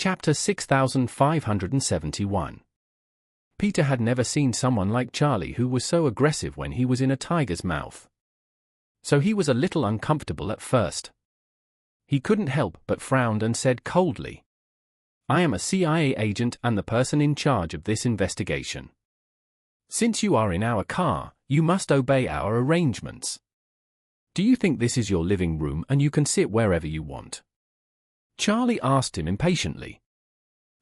Chapter 6571. Peter had never seen someone like Charlie who was so aggressive when he was in a tiger's mouth. So he was a little uncomfortable at first. He couldn't help but frowned and said coldly, "I am a CIA agent and the person in charge of this investigation. Since you are in our car, you must obey our arrangements. Do you think this is your living room and you can sit wherever you want?" Charlie asked him impatiently.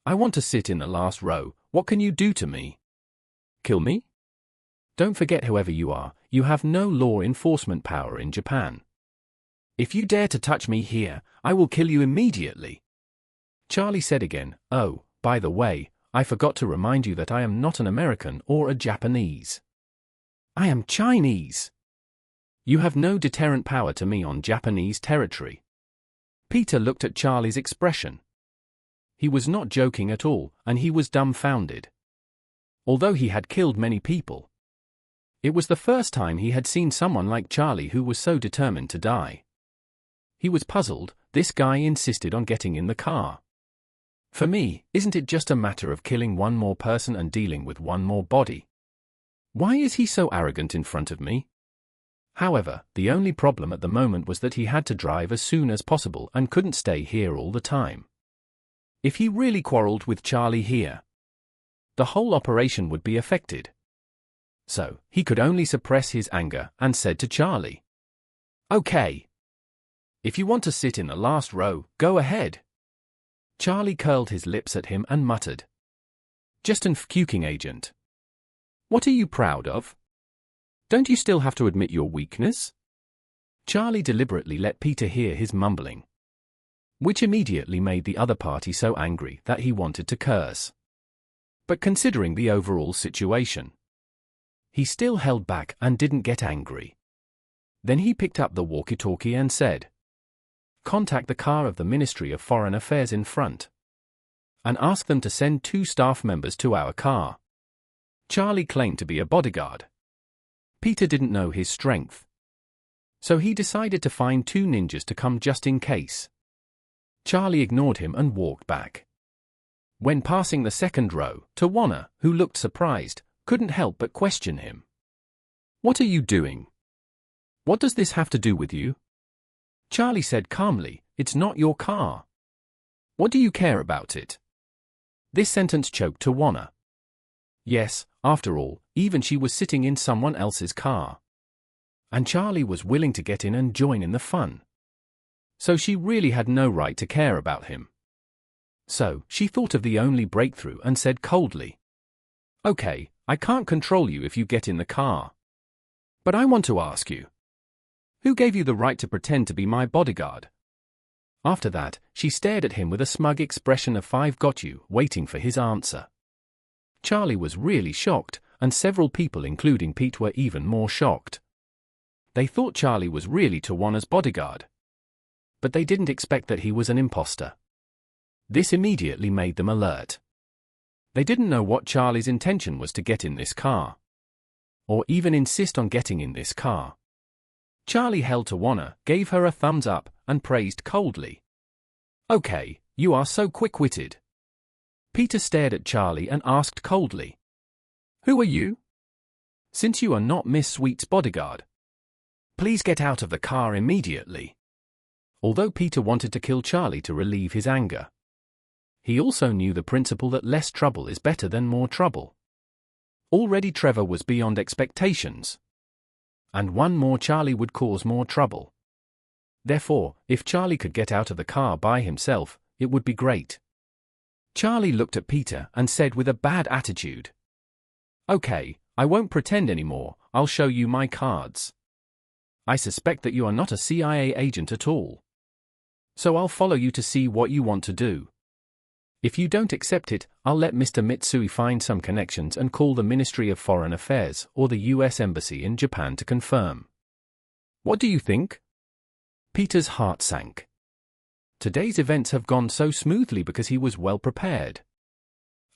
"I want to sit in the last row. What can you do to me? Kill me? Don't forget, whoever you are, you have no law enforcement power in Japan. If you dare to touch me here, I will kill you immediately." Charlie said again, "Oh, by the way, I forgot to remind you that I am not an American or a Japanese. I am Chinese. You have no deterrent power to me on Japanese territory." Peter looked at Charlie's expression. He was not joking at all, and he was dumbfounded. Although he had killed many people, it was the first time he had seen someone like Charlie who was so determined to die. He was puzzled. This guy insisted on getting in the car. For me, isn't it just a matter of killing one more person and dealing with one more body? Why is he so arrogant in front of me? However, the only problem at the moment was that he had to drive as soon as possible and couldn't stay here all the time. If he really quarreled with Charlie here, the whole operation would be affected. So, he could only suppress his anger and said to Charlie, "Okay. If you want to sit in the last row, go ahead." Charlie curled his lips at him and muttered, "Just an fucking agent. What are you proud of? Don't you still have to admit your weakness?" Charlie deliberately let Peter hear his mumbling, which immediately made the other party so angry that he wanted to curse. But considering the overall situation, he still held back and didn't get angry. Then he picked up the walkie-talkie and said, "Contact the car of the Ministry of Foreign Affairs in front, and ask them to send 2 staff members to our car." Charlie claimed to be a bodyguard. Peter didn't know his strength, so he decided to find 2 ninjas to come just in case. Charlie ignored him and walked back. When passing the second row, Tawana, who looked surprised, couldn't help but question him. "What are you doing? What does this have to do with you?" Charlie said calmly, "It's not your car. What do you care about it?" This sentence choked Tawana. Yes, after all, even she was sitting in someone else's car. And Charlie was willing to get in and join in the fun. So she really had no right to care about him. So, she thought of the only breakthrough and said coldly, "Okay, I can't control you if you get in the car. But I want to ask you, who gave you the right to pretend to be my bodyguard?" After that, she stared at him with a smug expression of "I've got you," waiting for his answer. Charlie was really shocked, and several people including Pete were even more shocked. They thought Charlie was really Tawana's bodyguard, but they didn't expect that he was an imposter. This immediately made them alert. They didn't know what Charlie's intention was to get in this car, or even insist on getting in this car. Charlie held Tawana, gave her a thumbs up, and praised coldly, "Okay, you are so quick-witted." Peter stared at Charlie and asked coldly, "Who are you? Since you are not Miss Sweet's bodyguard, please get out of the car immediately." Although Peter wanted to kill Charlie to relieve his anger, he also knew the principle that less trouble is better than more trouble. Already Trevor was beyond expectations, and one more Charlie would cause more trouble. Therefore, if Charlie could get out of the car by himself, it would be great. Charlie looked at Peter and said with a bad attitude, "Okay, I won't pretend anymore, I'll show you my cards. I suspect that you are not a CIA agent at all. So I'll follow you to see what you want to do. If you don't accept it, I'll let Mr. Mitsui find some connections and call the Ministry of Foreign Affairs or the US Embassy in Japan to confirm. What do you think?" Peter's heart sank. Today's events have gone so smoothly because he was well prepared.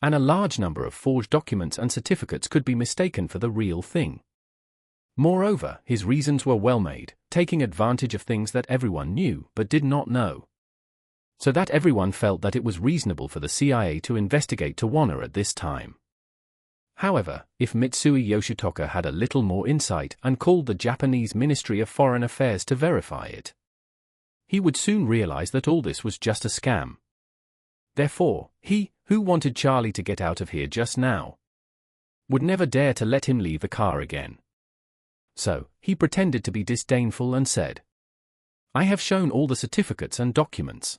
And a large number of forged documents and certificates could be mistaken for the real thing. Moreover, his reasons were well made, taking advantage of things that everyone knew but did not know. so that everyone felt that it was reasonable for the CIA to investigate Tawana at this time. However, if Mitsui Yoshitoka had a little more insight and called the Japanese Ministry of Foreign Affairs to verify it, he would soon realize that all this was just a scam. Therefore, he, who wanted Charlie to get out of here just now, would never dare to let him leave the car again. So, he pretended to be disdainful and said, "I have shown all the certificates and documents.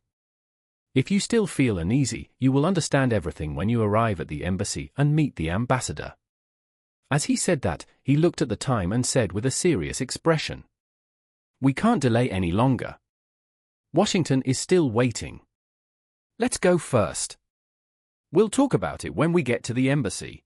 If you still feel uneasy, you will understand everything when you arrive at the embassy and meet the ambassador." As he said that, he looked at the time and said with a serious expression, "We can't delay any longer. Washington is still waiting. Let's go first. We'll talk about it when we get to the embassy."